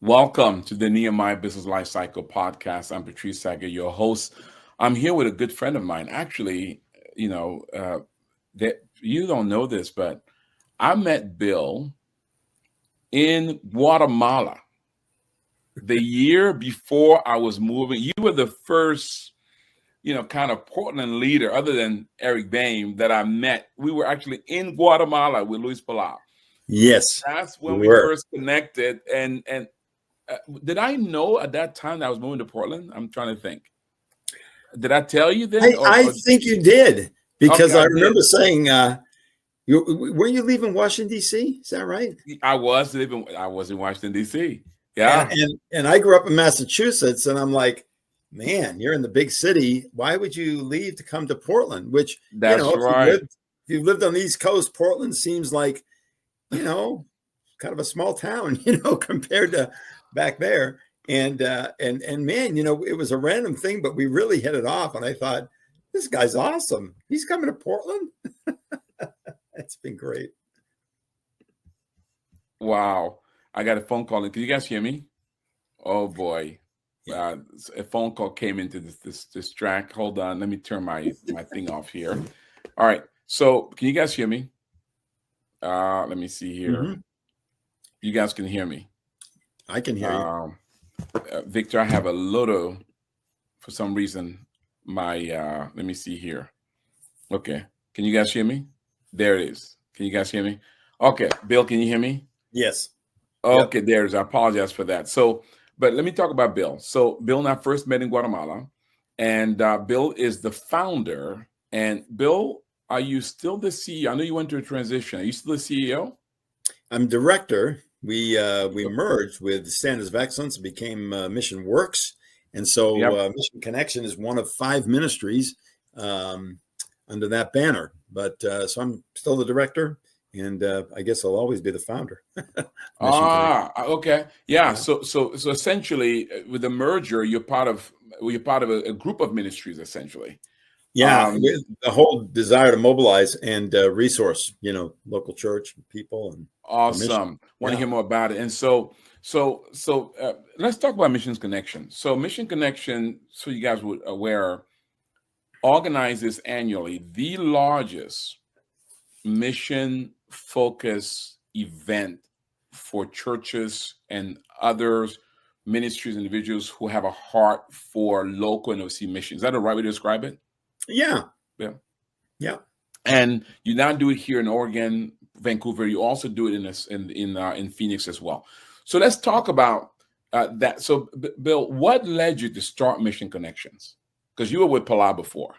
Welcome to the Nehemiah Business Life Cycle podcast. I'm Patrice Tsague, your host. I'm here with a good friend of mine. Actually, that you don't know this, but I met Bill in Guatemala the year before I was moving. You were the first, kind of Portland leader, other than Eric Bain, that I met. We were actually in Guatemala with Luis Palau. Yes, That's when we first connected. And did I know at that time that I was moving to Portland? I'm trying to think. Did I tell you then? I think you did, because Okay, I remember saying, were you leaving Washington, D.C.? Is that right? I was in Washington, D.C. Yeah. And I grew up in Massachusetts, and I'm like, man, you're in the big city. Why would you leave to come to Portland? Which, That's right. If you lived on the East Coast, Portland seems like, kind of a small town, compared to back there. And man, it was a random thing, but we really hit it off. And I thought, this guy's awesome. He's coming to Portland. It's been great. Wow. I got a phone call. Can you guys hear me? Oh boy. A phone call came into this track. Hold on. Let me turn my thing off here. All right. So can you guys hear me? Let me see here. Mm-hmm. You guys can hear me. I can hear you. Victor, I have a little, for some reason, let me see here. Okay. Can you guys hear me? There it is. Can you guys hear me? Okay. Bill, can you hear me? Yes. Okay, yep. There it is. I apologize for that. So, but let me talk about Bill. So Bill and I first met in Guatemala, and Bill is the founder. And Bill, are you still the CEO? I know you went through a transition. Are you still the CEO? I'm director. We merged with Standards of Excellence and became Mission Works. And so MissionConnexion is one of 5 ministries under that banner. But so I'm still the director, and I guess I'll always be the founder. Okay. Yeah. So essentially with the merger, you're part of a group of ministries, essentially. Yeah, the whole desire to mobilize and resource, local church people. And awesome. Want to hear more about it. And so let's talk about MissionConnexion. So MissionConnexion, so you guys were aware, organizes annually the largest mission-focused event for churches and others, ministries, individuals who have a heart for local and overseas missions. Is that the right way to describe it? Yeah. And you now do it here in Oregon, Vancouver. You also do it in Phoenix as well. So let's talk about that. So, Bill, what led you to start MissionConnexions? Because you were with Palau before.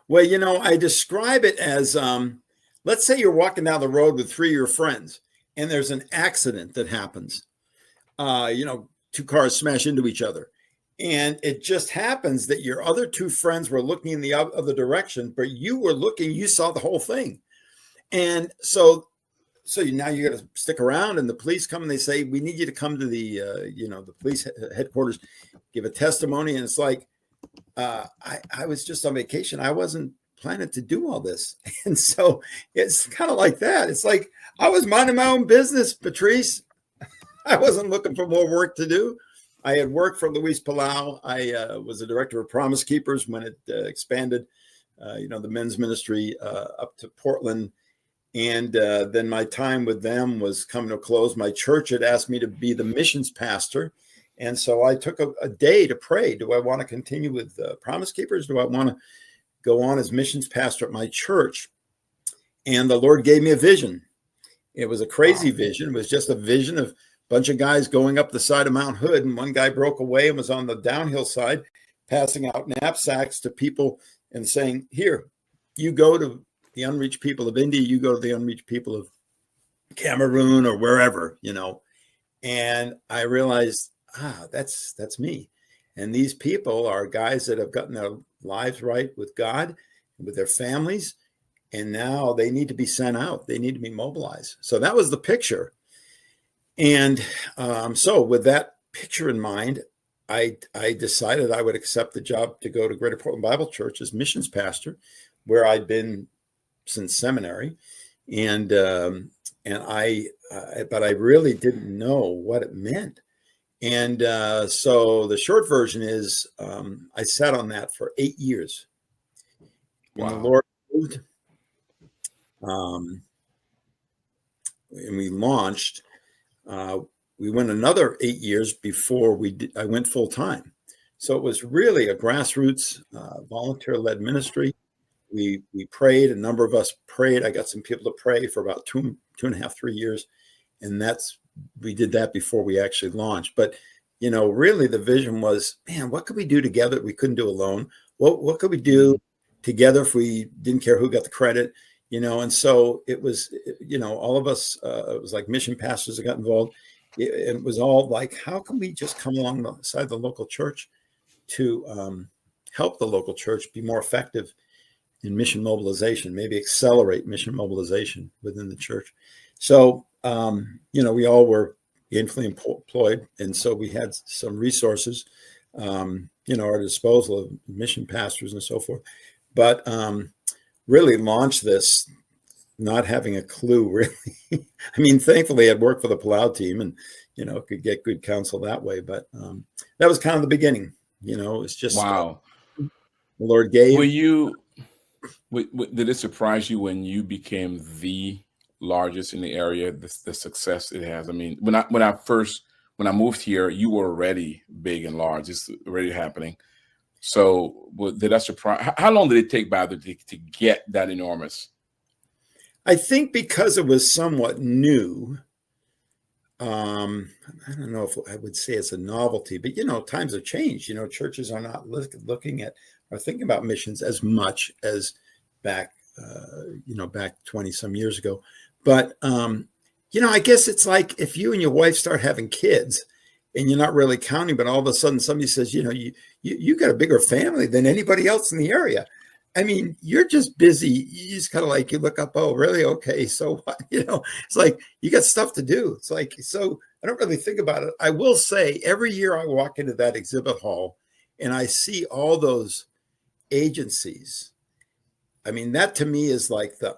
Well, I describe it as, let's say you're walking down the road with 3 of your friends, and there's an accident that happens. 2 cars smash into each other. And it just happens that your other 2 friends were looking in the other direction, but you saw the whole thing. And so now you got to stick around, and the police come and they say, we need you to come to the, the police headquarters, give a testimony. And it's like, I was just on vacation. I wasn't planning to do all this. And so it's kind of like that. It's like, I was minding my own business, Patrice. I wasn't looking for more work to do. I had worked for Luis Palau. I was the director of Promise Keepers when it expanded, the men's ministry up to Portland. And then my time with them was coming to a close. My church had asked me to be the missions pastor. And so I took a day to pray. Do I want to continue with Promise Keepers? Do I want to go on as missions pastor at my church? And the Lord gave me a vision. It was a crazy vision. It was just a vision of bunch of guys going up the side of Mount Hood, and one guy broke away and was on the downhill side, passing out knapsacks to people and saying, here, you go to the unreached people of India, you go to the unreached people of Cameroon or wherever, And I realized, that's me. And these people are guys that have gotten their lives right with God, with their families, and now they need to be sent out. They need to be mobilized. So that was the picture. And so with that picture in mind, I decided I would accept the job to go to Greater Portland Bible Church as missions pastor, where I'd been since seminary. And and but I really didn't know what it meant. And so the short version is, I sat on that for 8 years. When the Wow. Lord moved, and we launched, we went another 8 years before I went full time. So it was really a grassroots, volunteer-led ministry. We prayed. A number of us prayed. I got some people to pray for about two and a half, 3 years, and we did that before we actually launched. But really, the vision was, man, what could we do together we couldn't do alone? What could we do together if we didn't care who got the credit? And so it was, all of us, it was like mission pastors that got involved. It was all like, how can we just come alongside the local church to help the local church be more effective in mission mobilization, maybe accelerate mission mobilization within the church. So, we all were gainfully employed. And so we had some resources, our disposal of mission pastors and so forth. But really launched this not having a clue, really. I mean, thankfully I'd worked for the MacLeod team and, could get good counsel that way. But that was kind of the beginning, it's just, Wow. The Lord gave. Did it surprise you when you became the largest in the area, the success it has? I mean, when I moved here, you were already big and large. It's already happening. So did that surprise? How long did it take, by the way, to get that enormous? I think because it was somewhat new, I don't know if I would say it's a novelty, but times have changed. Churches are not looking at or thinking about missions as much as back 20 some years ago. But I guess it's like if you and your wife start having kids and you're not really counting, but all of a sudden somebody says, you got a bigger family than anybody else in the area. I mean, you're just busy. You just kind of like, you look up, oh, really? Okay. So what? It's like, you got stuff to do. It's like, so I don't really think about it. I will say every year I walk into that exhibit hall and I see all those agencies. I mean, that to me is like the,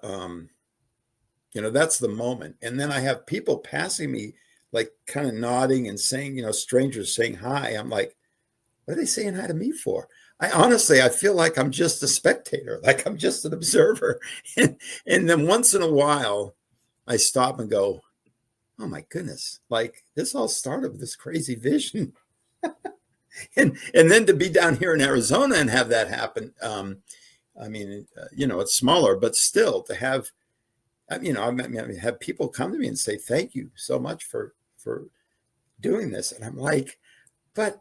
that's the moment. And then I have people passing me, like kind of nodding and saying, strangers saying hi. I'm like, what are they saying hi to me for? I feel like I'm just a spectator, like I'm just an observer. And then once in a while, I stop and go, oh my goodness, like this all started with this crazy vision. and then to be down here in Arizona and have that happen. It's smaller, but still to have, have people come to me and say, thank you so much for doing this. And I'm like, but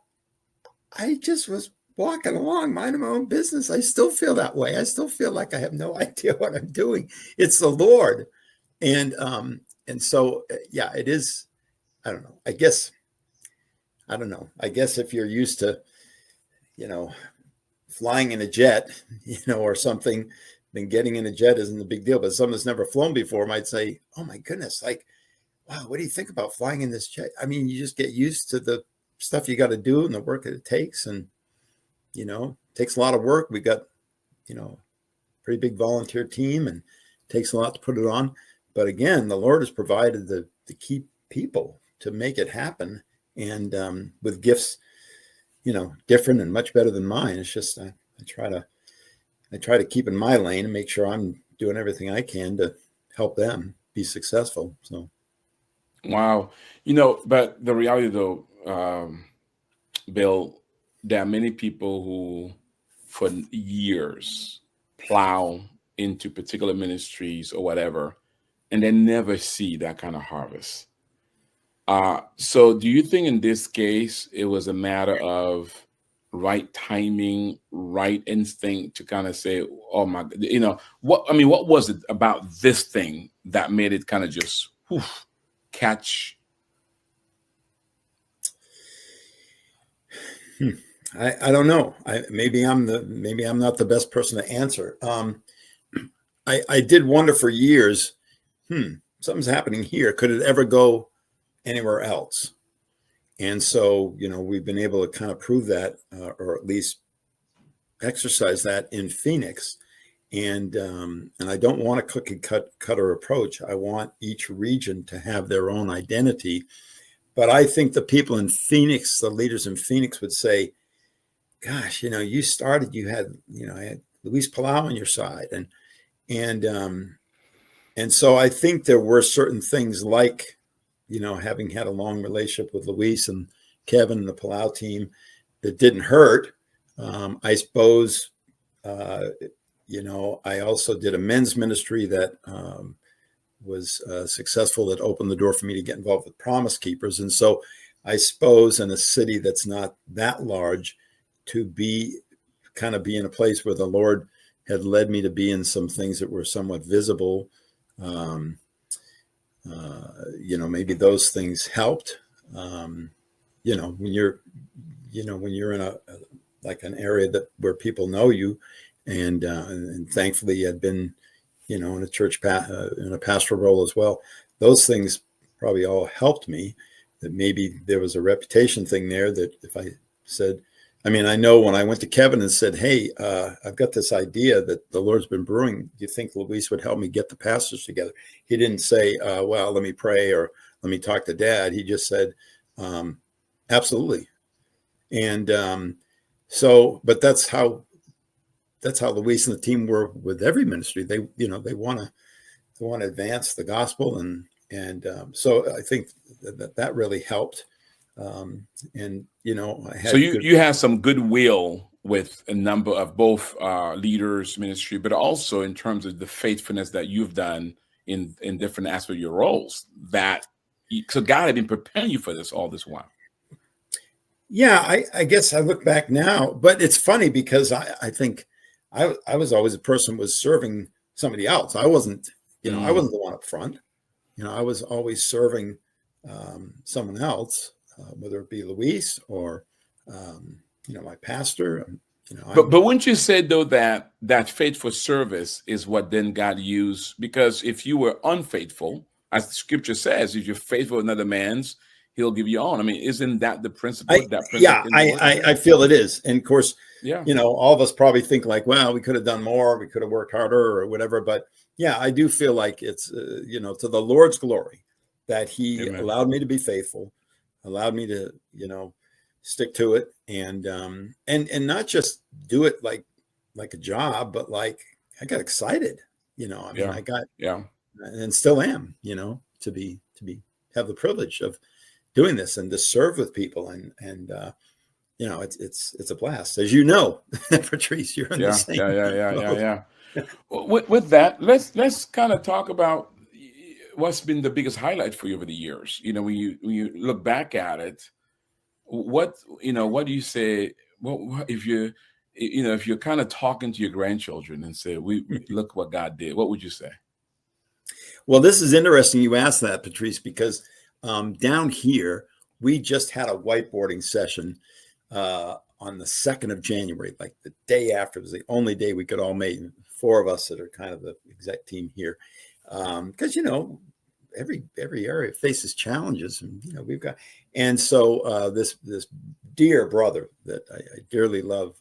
I just was walking along, minding my own business. I still feel that way. I still feel like I have no idea what I'm doing. It's the Lord. And so, yeah, it is. I don't know. I guess if you're used to, flying in a jet, or something, then getting in a jet isn't a big deal. But someone that's never flown before might say, oh my goodness, like, wow, what do you think about flying in this jet? I mean, you just get used to the stuff you got to do and the work that it takes. And, it takes a lot of work. We got, pretty big volunteer team and it takes a lot to put it on. But again, the Lord has provided the key people to make it happen. And with gifts, different and much better than mine. It's just, I try to keep in my lane and make sure I'm doing everything I can to help them be successful. So. Wow. But the reality though, Bill, there are many people who for years plow into particular ministries or whatever, and they never see that kind of harvest. So do you think in this case, it was a matter of right timing, right instinct to kind of say, oh my, what was it about this thing that made it kind of just catch? I don't know. Maybe I'm not the best person to answer. I did wonder for years, something's happening here. Could it ever go anywhere else? And so, we've been able to kind of prove that, or at least exercise that in Phoenix. And I don't want a cookie cutter approach. I want each region to have their own identity. But I think the people in Phoenix, the leaders in Phoenix would say, gosh, you started, you had, I had Luis Palau on your side. And so I think there were certain things like, having had a long relationship with Luis and Kevin and the Palau team that didn't hurt. I suppose, I also did a men's ministry that was successful, that opened the door for me to get involved with Promise Keepers. And so I suppose in a city that's not that large, to be in a place where the Lord had led me to be in some things that were somewhat visible. Maybe those things helped. When you're in an area where people know you, and thankfully had been, in a church, in a pastoral role as well. Those things probably all helped me. That maybe there was a reputation thing there that if I said, I know when I went to Kevin and said, hey, I've got this idea that the Lord's been brewing. Do you think Luis would help me get the pastors together? He didn't say, well, let me pray or let me talk to Dad. He just said, absolutely. And but that's how Luis and the team were with every ministry. They want to advance the gospel. And so I think that really helped. I had you have some goodwill with a number of both leaders ministry, but also in terms of the faithfulness that you've done in different aspects of your roles, so God had been preparing you for this all this while. Yeah, I guess I look back now, but it's funny because I think I was always a person who was serving somebody else. I wasn't, I wasn't the one up front. I was always serving someone else, whether it be Luis or, my pastor. But wouldn't you say though that faithful service is what then God used? Because if you were unfaithful, as the scripture says, if you're faithful with another man's, He'll give you on. Isn't that the principle? I feel it is. And of course, yeah, all of us probably think like, well, we could have done more, we could have worked harder or whatever. But yeah, I do feel like it's, to the Lord's glory that He Amen. allowed me to be faithful, allowed me to, stick to it and not just do it like a job, but like I got excited, I got, and still am, to have the privilege of doing this and to serve with people and it's a blast, as Patrice, you're in the same. Yeah. With that, let's kind of talk about what's been the biggest highlight for you over the years. When you look back at it, what do you say? What if you're kind of talking to your grandchildren and say, we look what God did, what would you say? Well, this is interesting you asked that, Patrice, because down here, we just had a whiteboarding session on the 2nd of January, like the day after. It was the only day we could all meet, 4 of us that are kind of the exec team here. Because, every area faces challenges and, we've got, and so this dear brother that I dearly love,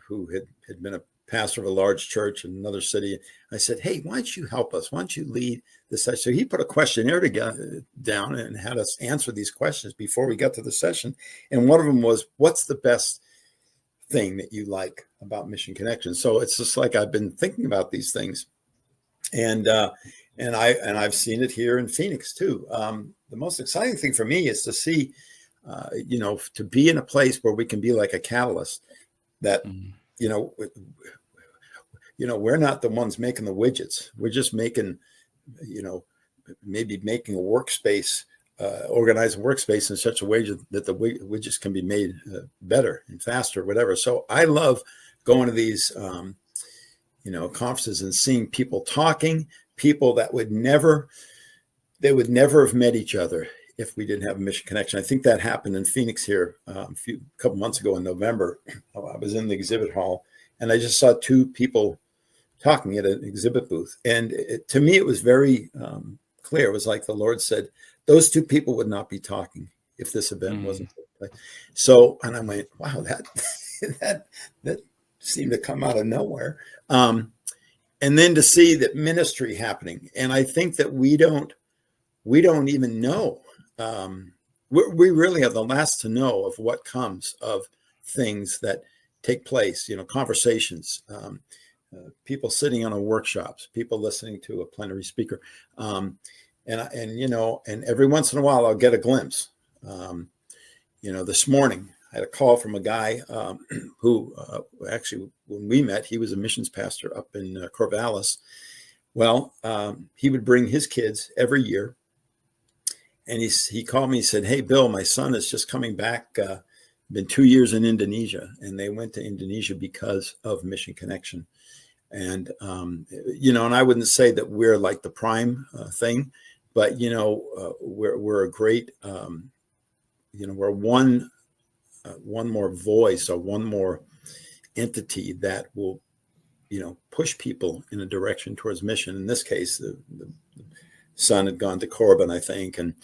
who had been a pastor of a large church in another city. I said, hey, why don't you help us? Why don't you lead this session? So he put a questionnaire down and had us answer these questions before we got to the session. And one of them was, what's the best thing that you like about Mission Connection? So it's just like I've been thinking about these things. And I've seen it here in Phoenix too. The most exciting thing for me is to see, to be in a place where we can be like a catalyst that, we're not the ones making the widgets. We're just making, maybe making a workspace, organize a workspace in such a way that the widgets can be made better and faster, whatever. So I love going to these, conferences and seeing people talking, people that would never have met each other if we didn't have a Mission Connection. I think that happened in Phoenix here a couple months ago in November. I was in the exhibit hall and I just saw 2 people talking at an exhibit booth. And to me, it was very clear. It was like the Lord said, those 2 people would not be talking if this event wasn't taking place. So, and I went, wow, that seem to come out of nowhere. And then to see that ministry happening. And I think that we don't even know. We really are the last to know of what comes of things that take place, conversations, people sitting on workshops, people listening to a plenary speaker. And every once in a while I'll get a glimpse. This morning I had a call from a guy who actually, when we met, he was a missions pastor up in Corvallis. Well, he would bring his kids every year. And he called me, he said, "Hey, Bill, my son is just coming back, been 2 years in Indonesia." And they went to Indonesia because of Mission Connection. And, and I wouldn't say that we're like the prime thing, but, we're a great, we're one more voice or one more entity that will, push people in a direction towards mission. In this case, the son had gone to Corbin, I think. And,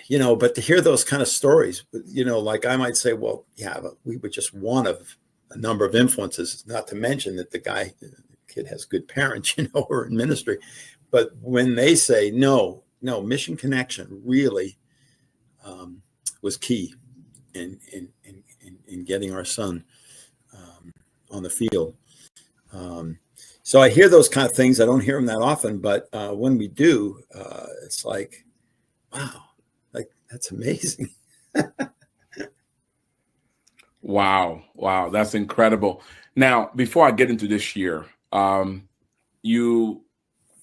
but to hear those kind of stories, like I might say, well, yeah, but we were just one of a number of influences, not to mention that the kid has good parents, who are in ministry. But when they say, no, Mission Connection really was key in getting our son on the field. So I hear those kind of things. I don't hear them that often, but when we do, it's like, wow, like that's amazing. Wow, that's incredible. Now, before I get into this year, you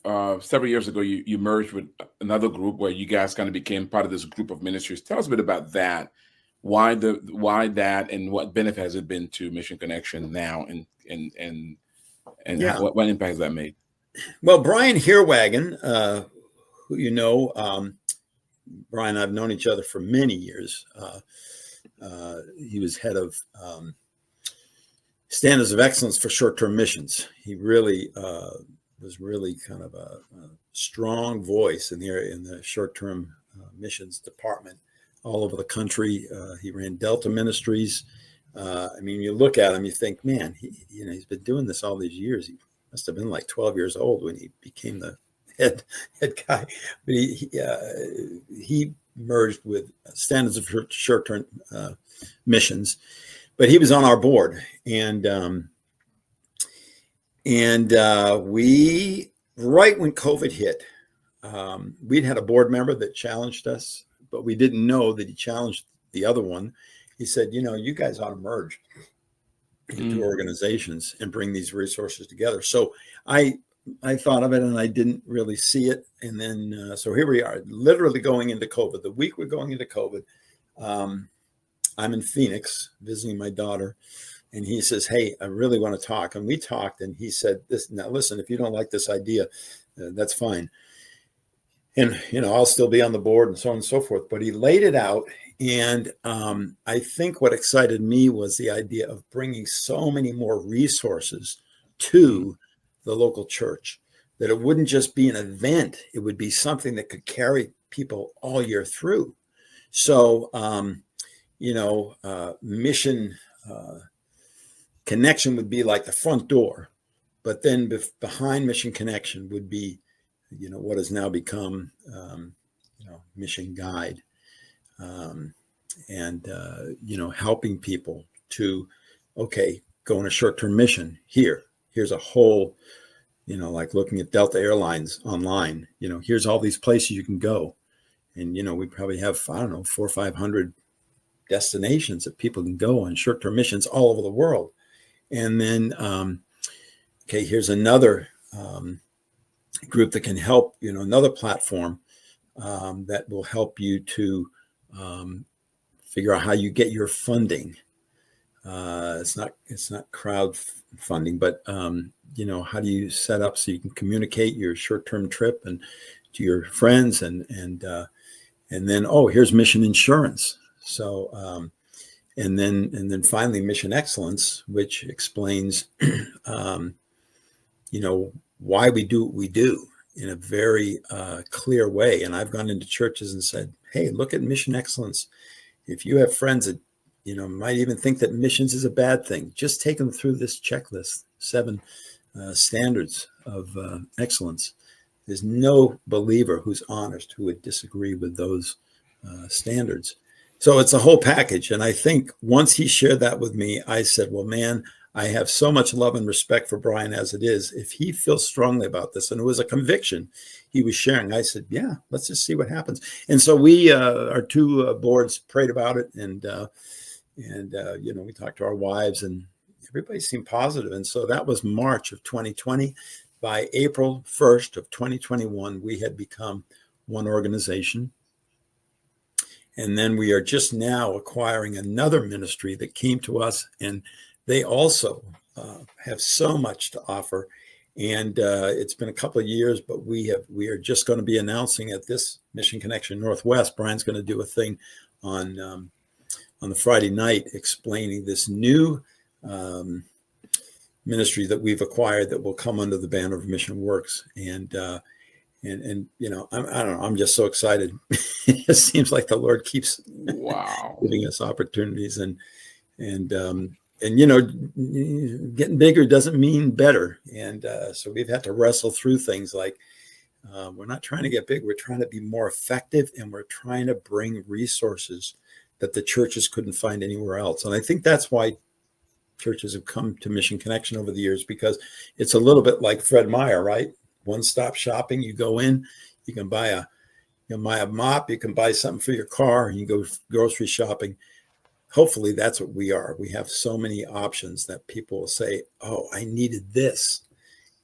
several years ago you merged with another group where you guys kind of became part of this group of ministries. Tell us a bit about that. Why that, and what benefit has it been to Mission Connection now, and yeah. what impact has that made? Well, Brian Heerwagen, who Brian and I've known each other for many years. He was head of Standards of Excellence for Short-Term Missions. He really was really kind of a strong voice in the short-term missions department all over the country. He ran Delta Ministries. You look at him, you think, man, he's been doing this all these years. He must have been like 12 years old when he became the head guy. But he merged with Standards of Short-Term Missions, but he was on our board, and we, right when COVID hit, we'd had a board member that challenged us, but we didn't know that he challenged the other one. He said, you guys ought to merge into organizations and bring these resources together. So I thought of it and I didn't really see it. And then, so here we are, literally going into COVID. The week we're going into COVID, I'm in Phoenix visiting my daughter, and he says, "Hey, I really want to talk." And we talked, and he said, "Now listen, if you don't like this idea, that's fine. And, I'll still be on the board," and so on and so forth. But he laid it out. And I think what excited me was the idea of bringing so many more resources to the local church, that it wouldn't just be an event. It would be something that could carry people all year through. So, Mission Connection would be like the front door, but then behind Mission Connection would be, what has now become, Mission Guide, and helping people to, go on a short-term mission here. Here's a whole, like looking at Delta Airlines online, here's all these places you can go. And, we probably have, 400 or 500 destinations that people can go on short-term missions all over the world. And then, here's another group that can help, another platform that will help you to figure out how you get your funding. It's not crowdfunding, but how do you set up so you can communicate your short-term trip and to your friends, and then here's Mission Insurance. So and then finally Mission Excellence, which explains why we do what we do in a very clear way. And I've gone into churches and said, "Hey, look at Mission Excellence. If you have friends that might even think that missions is a bad thing. Just take them through this checklist, 7 standards of excellence. There's no believer who's honest who would disagree with those standards. So it's a whole package. And I think once he shared that with me, I said, well, man, I have so much love and respect for Brian as it is. If he feels strongly about this, and it was a conviction he was sharing, I said, yeah, let's just see what happens. And so we, our 2 boards prayed about it, and we talked to our wives, and everybody seemed positive. And so that was March of 2020. By April 1st of 2021, we had become one organization. And then we are just now acquiring another ministry that came to us, and they also have so much to offer. And it's been a couple of years, but we are just going to be announcing at this MissionConnexion Northwest. Brian's going to do a thing on the Friday night explaining this new ministry that we've acquired that will come under the banner of Mission Works. And I don't know, I'm just so excited. It seems like the Lord keeps giving us opportunities, and getting bigger doesn't mean better. And so we've had to wrestle through things like we're not trying to get big. We're trying to be more effective, and we're trying to bring resources that the churches couldn't find anywhere else. And I think that's why churches have come to MissionConnexion over the years, because it's a little bit like Fred Meyer, right? One-stop shopping. You go in, you can buy a mop, you can buy something for your car, and you go grocery shopping. Hopefully that's what we are. We have so many options that people will say, oh, I needed this,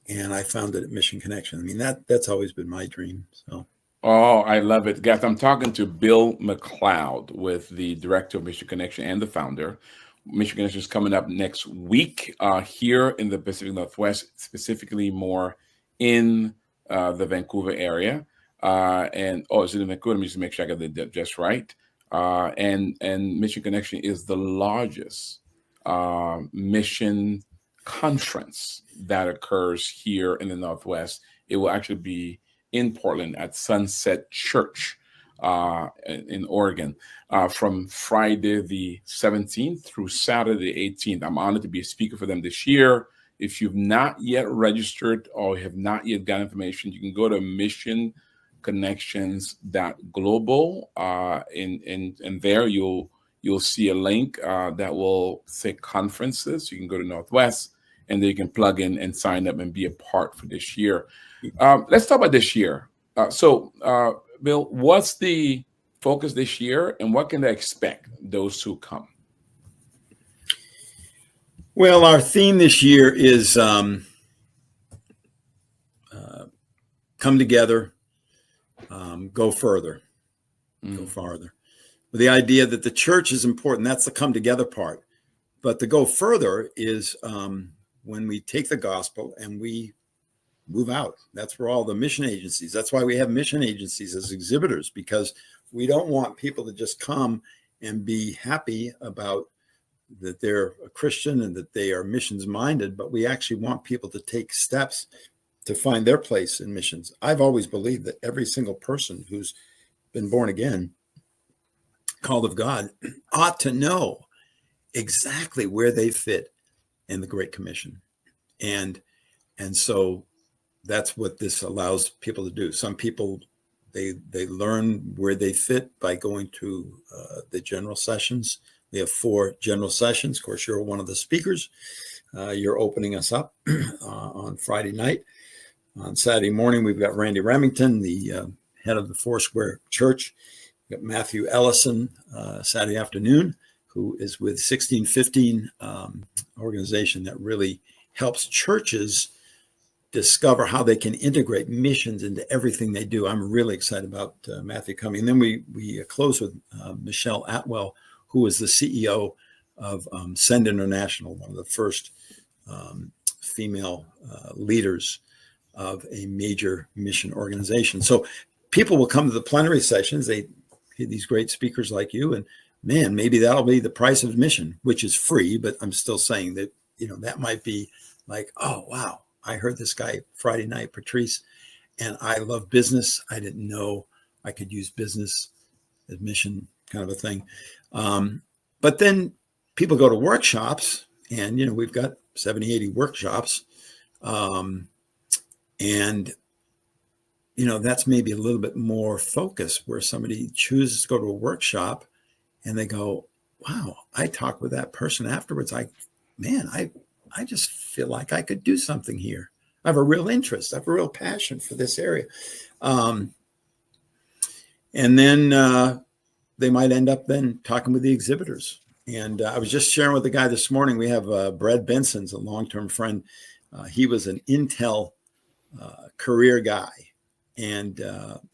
and I found it at MissionConnexion. I mean, that's always been my dream. So. Oh, I love it. Guys, I'm talking to Bill MacLeod, with the director of MissionConnexion and the founder. MissionConnexion is coming up next week here in the Pacific Northwest, specifically more in the Vancouver area. Is it in Vancouver? Let me just make sure I got that just right. And MissionConnexion is the largest mission conference that occurs here in the Northwest. It will actually be in Portland at Sunset Church in Oregon from Friday the 17th through Saturday the 18th. I'm honored to be a speaker for them this year. If you've not yet registered or have not yet got information, you can go to missionconnections.global, and there you'll see a link that will say conferences. You can go to Northwest, and then you can plug in and sign up and be a part for this year. Let's talk about this year. Bill, what's the focus this year, and what can they expect, those who come? Well, our theme this year is come together, go further, go farther. With the idea that the church is important, that's the come together part. But the go further is when we take the gospel and we move out. That's where all the mission agencies, that's why we have mission agencies as exhibitors, because we don't want people to just come and be happy about that they're a Christian and that they are missions minded, but we actually want people to take steps to find their place in missions. I've always believed that every single person who's been born again, called of God, ought to know exactly where they fit in the Great Commission. And so that's what this allows people to do. Some people, they learn where they fit by going to the general sessions. We have 4 general sessions. Of course, you're one of the speakers. You're opening us up on Friday night. On Saturday morning, we've got Randy Remington, the head of the Foursquare Church. We've got Matthew Ellison Saturday afternoon, who is with 1615 organization that really helps churches discover how they can integrate missions into everything they do. I'm really excited about Matthew coming. And then we close with Michelle Atwell, who is the CEO of Send International, one of the first female leaders of a major mission organization. So people will come to the plenary sessions. They hear these great speakers like you, and man, maybe that'll be the price of admission, which is free, but I'm still saying that, that might be like, oh, wow, I heard this guy Friday night, Patrice, and I love business. I didn't know I could use business admission kind of a thing. But then people go to workshops, and, we've got 70, 80 workshops. And, that's maybe a little bit more focused, where somebody chooses to go to a workshop and they go, wow, I talked with that person afterwards. I just feel like I could do something here. I have a real interest. I have a real passion for this area. And then they might end up then talking with the exhibitors. And I was just sharing with the guy this morning, we have Brad Benson's a long-term friend. He was an Intel career guy. And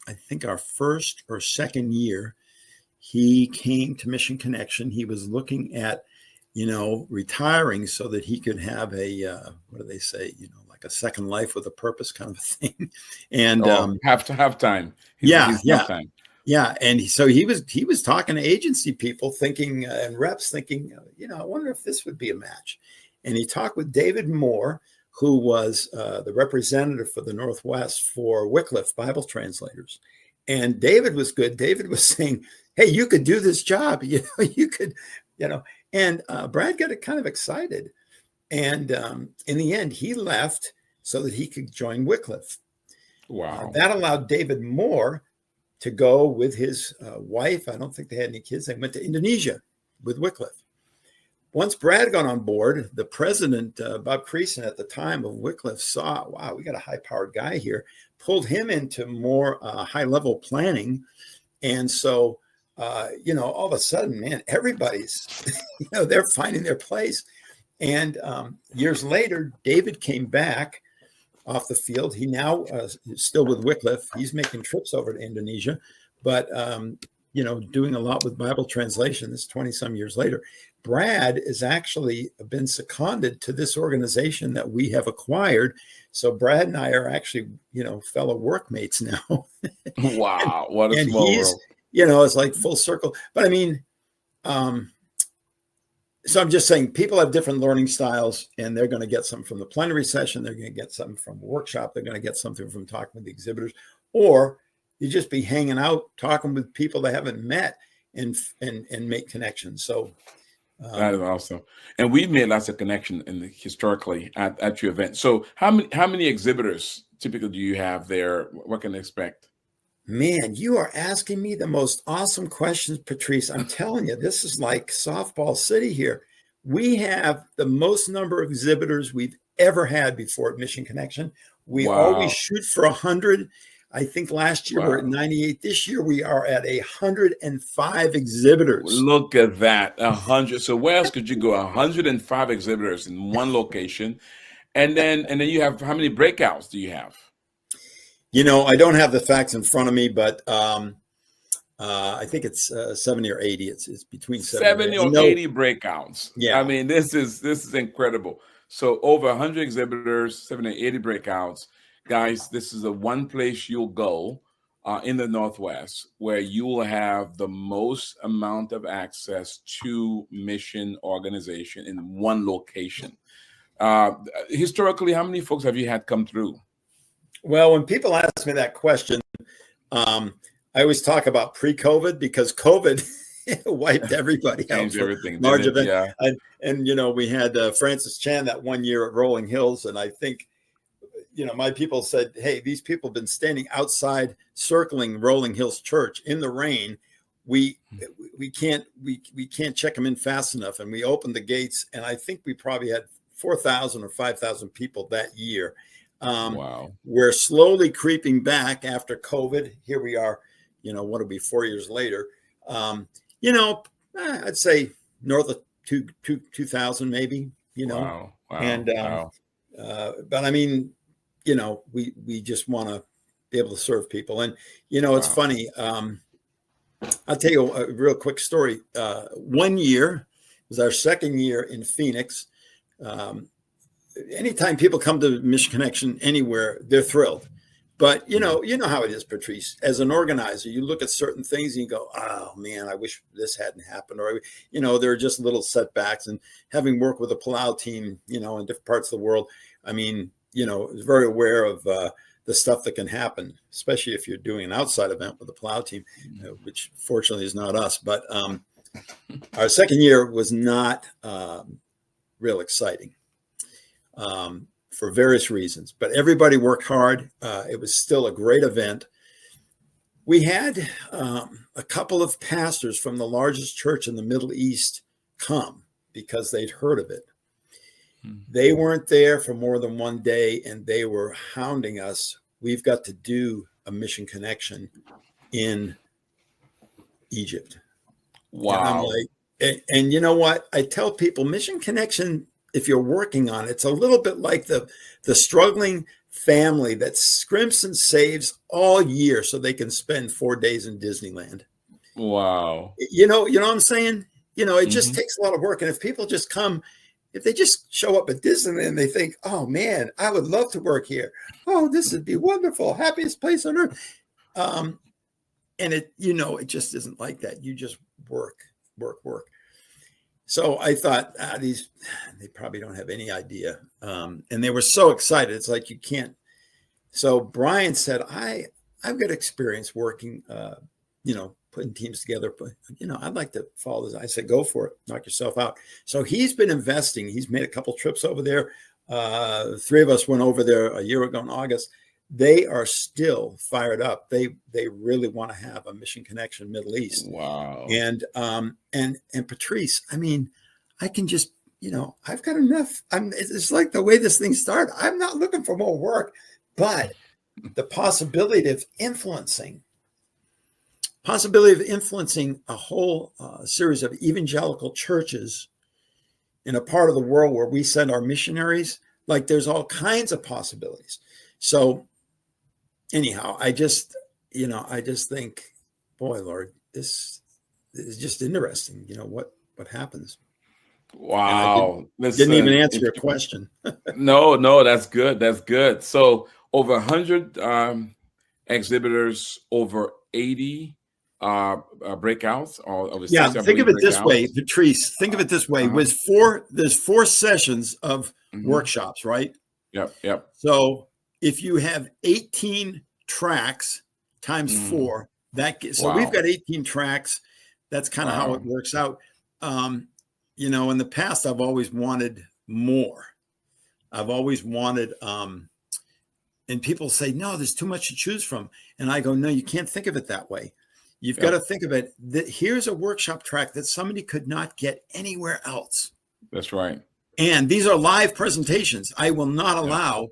I think our first or second year, he came to Mission Connection. He was looking at, retiring so that he could have a, what do they say, like a second life with a purpose kind of a thing. And have time. Yeah. Time. Yeah. And so he was talking to agency people thinking, and reps thinking, I wonder if this would be a match. And he talked with David Moore, who was the representative for the Northwest for Wycliffe Bible translators. And David was good. David was saying, hey, you could do this job. You could, and Brad got kind of excited. And in the end, he left so that he could join Wycliffe. Wow. That allowed David Moore to go with his wife. I don't think they had any kids. They went to Indonesia with Wycliffe. Once Brad got on board, the president, Bob Creason at the time of Wycliffe, saw, wow, we got a high-powered guy here, pulled him into more high-level planning. And so, all of a sudden, man, everybody's, they're finding their place. And years later, David came back off the field. He now is still with Wycliffe. He's making trips over to Indonesia, but, doing a lot with Bible translation. This is 20-some years later. Brad has actually been seconded to this organization that we have acquired. So Brad and I are actually, fellow workmates now. Wow. What a small world. It's like full circle. But I mean, so I'm just saying people have different learning styles, and they're going to get something from the plenary session. They're going to get something from a workshop. They're going to get something from talking with the exhibitors, or you just be hanging out, talking with people they haven't met and make connections. So that is awesome. And we've made lots of connection historically at your event. So how many exhibitors typically do you have there? What can they expect? Man, you are asking me the most awesome questions, Patrice. I'm telling you, this is like softball city here. We have the most number of exhibitors we've ever had before at Mission Connection. We always shoot for 100. I think last year we were at 98. This year we are at 105 exhibitors. Look at that, 100. So where else could you go? 105 exhibitors in one location, and then you have, how many breakouts do you have? I don't have the facts in front of me, but I think it's 70 or 80. It's between 70 or 80 breakouts. Yeah, I mean, this is incredible. So over 100 exhibitors, 70 or 80 breakouts. Guys, this is the one place you'll go in the Northwest where you will have the most amount of access to mission organization in one location. Historically, how many folks have you had come through? Well, when people ask me that question, I always talk about pre-COVID, because COVID wiped everybody out. Changed everything. Large event. Yeah. And we had Francis Chan that one year at Rolling Hills, and I think, my people said, hey, these people have been standing outside circling Rolling Hills Church in the rain. We can't check them in fast enough. And we opened the gates, and I think we probably had 4,000 or 5,000 people that year. Wow. We're slowly creeping back after COVID. Here we are, what will be 4 years later. I'd say north of 2,000 maybe, Wow. And, but I mean, we just want to be able to serve people. And, it's funny. I'll tell you a real quick story. One year was our second year in Phoenix. Anytime people come to Mission Connection anywhere, they're thrilled. But you know how it is, Patrice. As an organizer, you look at certain things and you go, "Oh man, I wish this hadn't happened." Or there are just little setbacks. And having worked with a Palau team, in different parts of the world, I mean, very aware of the stuff that can happen, especially if you're doing an outside event with a Palau team, which fortunately is not us. But Our second year was not real exciting for various reasons, but everybody worked hard. It was still a great event. We had a couple of pastors from the largest church in the Middle East come because they'd heard of it. They weren't there for more than one day, and they were hounding us. We've got to do a Mission Connection in Egypt. Wow. And I'm like, and you know what? I tell people, Mission Connection, if you're working on it, it's a little bit like the struggling family that scrimps and saves all year so they can spend 4 days in Disneyland. Wow. You know what I'm saying? It just takes a lot of work. And if people just come, if they just show up at Disneyland, they think, oh man, I would love to work here. Oh, this would be wonderful. Happiest place on earth. And it just isn't like that. You just work. So I thought, they probably don't have any idea. And they were so excited. It's like, you can't. So Brian said, I've got experience working, putting teams together, but I'd like to follow this. I said, go for it, knock yourself out. So he's been investing. He's made a couple trips over there. 3 of us went over there a year ago in August. They are still fired up. They really want to have a Mission Connection Middle East. Wow. And Patrice, I mean, I can just, I've got enough. It's like the way this thing started. I'm not looking for more work, but the possibility of influencing a whole series of evangelical churches in a part of the world where we send our missionaries, like there's all kinds of possibilities. So anyhow, I just think, boy, Lord, this is just interesting. What happens. Wow. Didn't even answer your question. No, that's good. That's good. So over 100 exhibitors, over 80 breakouts, or over 60, think of it this breakouts. way, Patrice. Think of it this way: there's 4 sessions of workshops, right? Yep. So if you have 18 tracks times 4, we've got 18 tracks. That's kind of how it works out. In the past, I've always wanted more. I've always wanted, and people say, no, there's too much to choose from. And I go, no, you can't think of it that way. You've got to think of it that here's a workshop track that somebody could not get anywhere else. That's right. And these are live presentations. I will not allow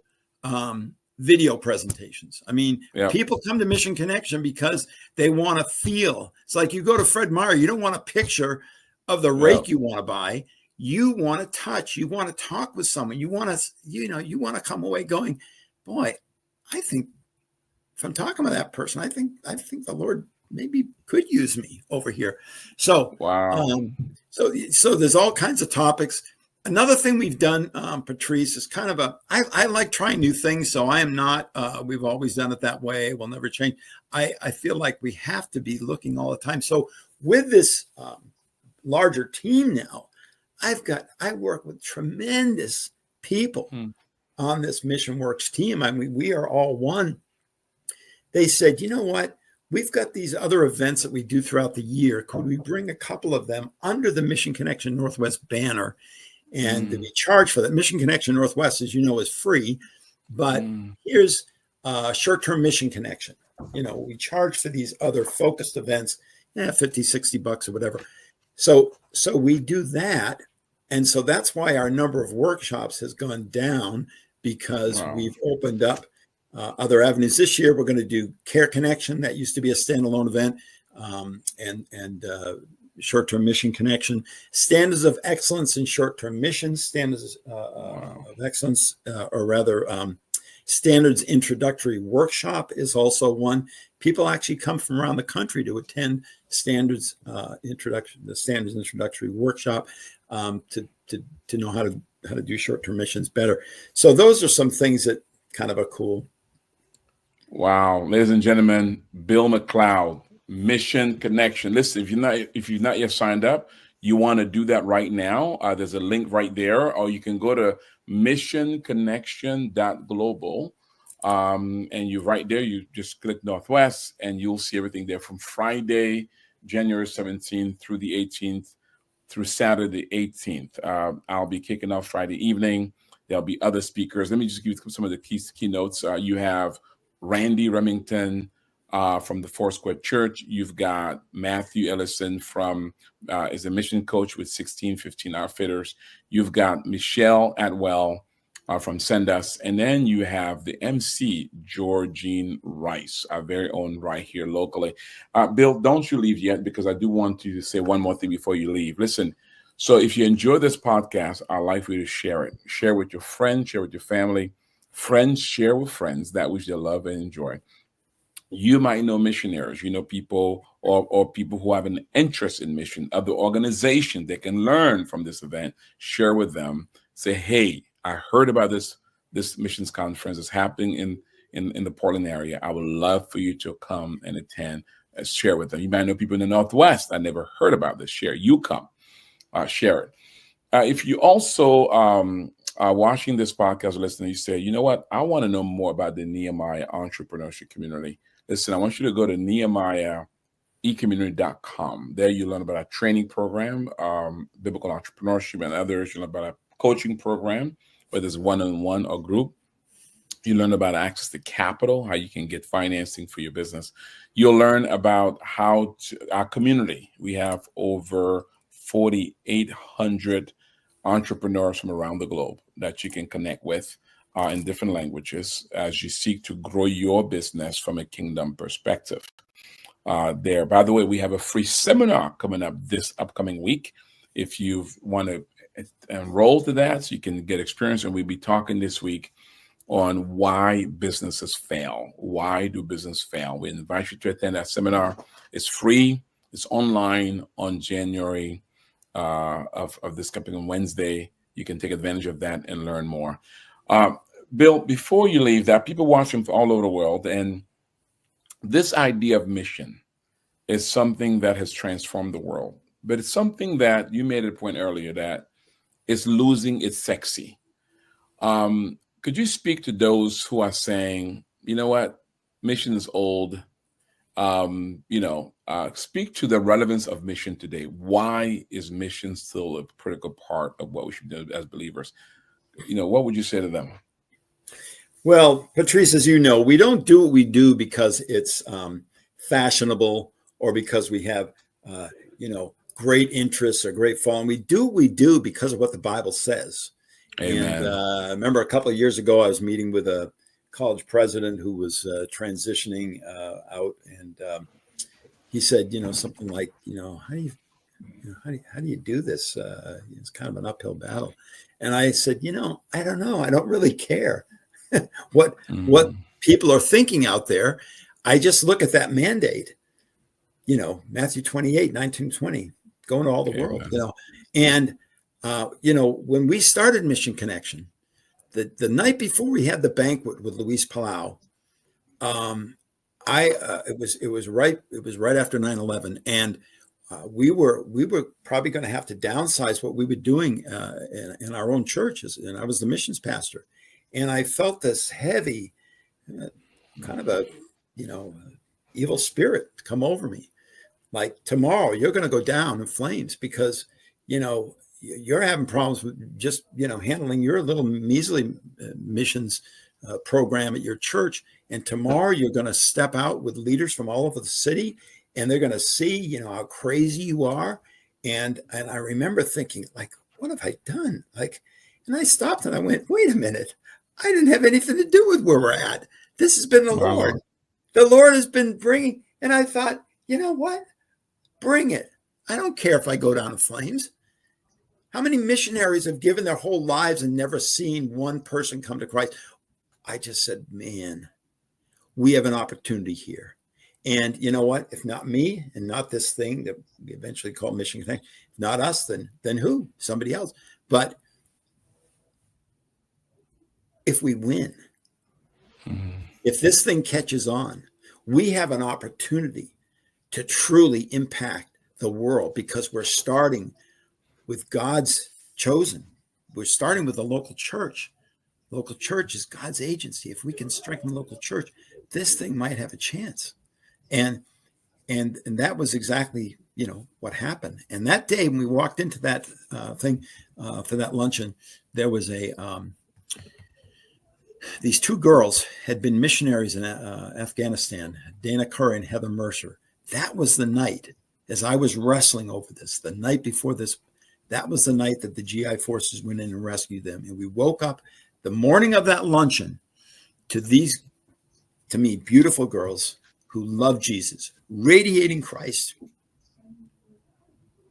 video presentations. I mean, people come to Mission Connection because they want to feel. It's like you go to Fred Meyer, you don't want a picture of the rake you want to buy. You want to touch. You want to talk with someone. You want to, you want to come away going, boy, I think if I'm talking with that person, I think the Lord maybe could use me over here. So, so there's all kinds of topics. Another thing we've done, Patrice, is kind of I like trying new things. So I am not, we've always done it that way. We'll never change. I feel like we have to be looking all the time. So with this larger team now, I work with tremendous people on this Mission Works team. I mean, we are all one. They said, you know what? We've got these other events that we do throughout the year. Could we bring a couple of them under the Mission Connection Northwest banner and we charge for that? Mission Connection Northwest, as you know, is free, but here's short-term Mission Connection. We charge for these other focused events, $50, $60 or whatever. So we do that. And so that's why our number of workshops has gone down, because we've opened up other avenues. This year, we're going to do Care Connection. That used to be a standalone event, and short-term Mission Connection. Standards of Excellence in Short-Term Missions. Standards of Excellence, or rather, Standards Introductory Workshop is also one. People actually come from around the country to attend Standards Introductory Workshop to know how to do short-term missions better. So those are some things that kind of are cool. Wow, ladies and gentlemen, Bill MacLeod, Mission Connection. Listen, if you've not yet signed up, you want to do that right now. There's a link right there, or you can go to missionconnection.global. And you right there, you just click Northwest and you'll see everything there from Friday, January 17th through the 18th through Saturday the 18th. I'll be kicking off Friday evening. There'll be other speakers. Let me just give you some of the keynotes. You have Randy Remington from the Foursquare Church. You've got Matthew Ellison from is a mission coach with 1615 Outfitters. You've got Michelle Atwell from Send Us. And then you have the MC, Georgine Rice, our very own right here locally. Bill, don't you leave yet, because I do want to say one more thing before you leave. Listen, so if you enjoy this podcast, I'd like for you to share it. Share with your friends, share with your family. Friends, share with friends that which they love and enjoy. You might know missionaries, you know, people or people who have an interest in mission, other organizations that can learn from this event. Share with them. Say, hey, I heard about this missions conference is happening in the Portland area. I would love for you to come and attend. Share with them. You might know people in the Northwest. I never heard about this. Share. You come. Share it. If you also are watching this podcast or listening, you say, you know what? I want to know more about the Nehemiah entrepreneurship community. Listen, I want you to go to NehemiahEcommunity.com. There you learn about our training program, biblical entrepreneurship, and others. You learn about our coaching program, whether it's one-on-one or group. You learn about access to capital, how you can get financing for your business. You'll learn about our community. We have over 4,800 entrepreneurs from around the globe that you can connect with in different languages as you seek to grow your business from a kingdom perspective. By the way, we have a free seminar coming up this upcoming week. If you want to enroll to that, so you can get experience, and we'll be talking this week on why businesses fail. Why do business fail? We invite you to attend that seminar. It's free. It's online on January of this coming Wednesday. You can take advantage of that and learn more. Bill, before you leave, there are people watching from all over the world, and this idea of mission is something that has transformed the world. But it's something that you made a point earlier that is losing its sexy. Could you speak to those who are saying, you know what, mission is old? Speak to the relevance of mission today. Why is mission still a critical part of what we should do as believers? What would you say to them? Well, Patrice, as you know, we don't do what we do because it's fashionable or because we have, great interests or great following. We do what we do because of what the Bible says. Amen. And I remember a couple of years ago, I was meeting with a college president who was transitioning out, and he said, something like, how do you do this? It's kind of an uphill battle. And I said, I don't know. I don't really care what people are thinking out there. I just look at that mandate, Matthew 28, 19, 20, going to all the world, and when we started Mission Connection, the night before we had the banquet with Luis Palau, it was right after 9/11, and we were probably going to have to downsize what we were doing in our own churches, and I was the missions pastor, and I felt this heavy kind of a evil spirit come over me, like, tomorrow you're going to go down in flames because you're having problems with just handling your little measly missions program at your church, and tomorrow you're going to step out with leaders from all over the city, and they're going to see how crazy you are. And I remember thinking, like, what have I done? And I stopped and I went, wait a minute, I didn't have anything to do with where we're at. This has been the Lord. The Lord has been bringing, and I thought, you know what? Bring it. I don't care if I go down in flames. How many missionaries have given their whole lives and never seen one person come to Christ? I just said, man, we have an opportunity here. And you know what? If not me and not this thing that we eventually call Mission Connection, not us, then who? Somebody else. But if we win, if this thing catches on, we have an opportunity to truly impact the world, because we're starting with God's chosen. We're starting with the local church. Local church is God's agency. If we can strengthen the local church, this thing might have a chance. And And that was exactly, what happened. And that day when we walked into that thing for that luncheon, there was these two girls had been missionaries in Afghanistan, Dana Curry and Heather Mercer. That was the night, as I was wrestling over this, the night before this, that was the night that the GI forces went in and rescued them. And we woke up the morning of that luncheon to these, to me, beautiful girls who love Jesus, radiating Christ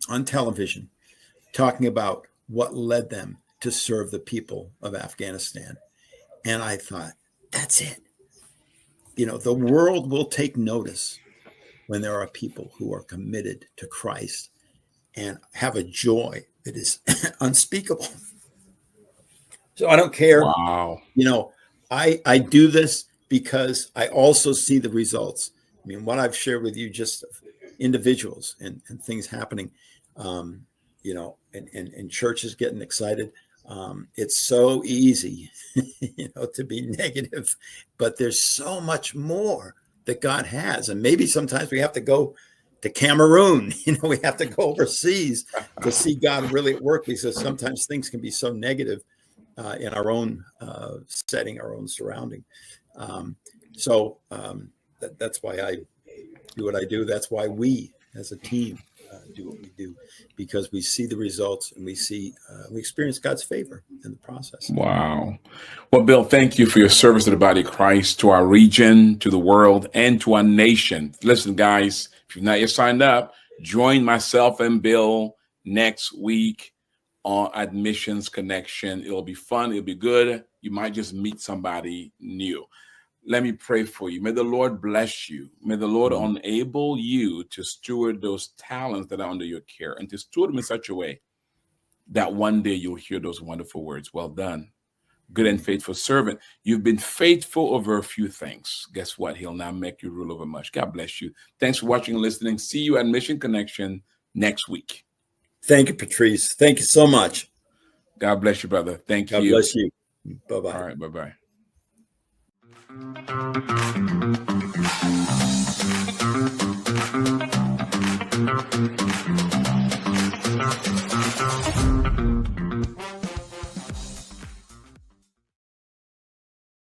on television, talking about what led them to serve the people of Afghanistan. And I thought, that's it. The world will take notice when there are people who are committed to Christ and have a joy that is unspeakable. So I don't care. Wow. I do this because I also see the results. I mean, what I've shared with you, just individuals and things happening, and churches getting excited. It's so easy, to be negative, but there's so much more that God has. And maybe sometimes we have to go to Cameroon, we have to go overseas to see God really at work, because sometimes things can be so negative in our own setting, our own surrounding. That's why I do what I do. That's why we as a team do what we do, because we see the results and we experience God's favor in the process. Wow. Well, Bill, thank you for your service to the body of Christ, to our region, to the world, and to our nation. Listen, guys, if you've not yet signed up, join myself and Bill next week at MissionConnexion. It'll be fun. It'll be good. You might just meet somebody new. Let me pray for you. May the Lord bless you. May the Lord enable you to steward those talents that are under your care, and to steward them in such a way that one day you'll hear those wonderful words. Well done, good and faithful servant. You've been faithful over a few things. Guess what? He'll now make you rule over much. God bless you. Thanks for watching and listening. See you at MissionConnexion next week. Thank you, Patrice. Thank you so much. God bless you, brother. Thank you. God bless you. Bye-bye. All right, bye-bye.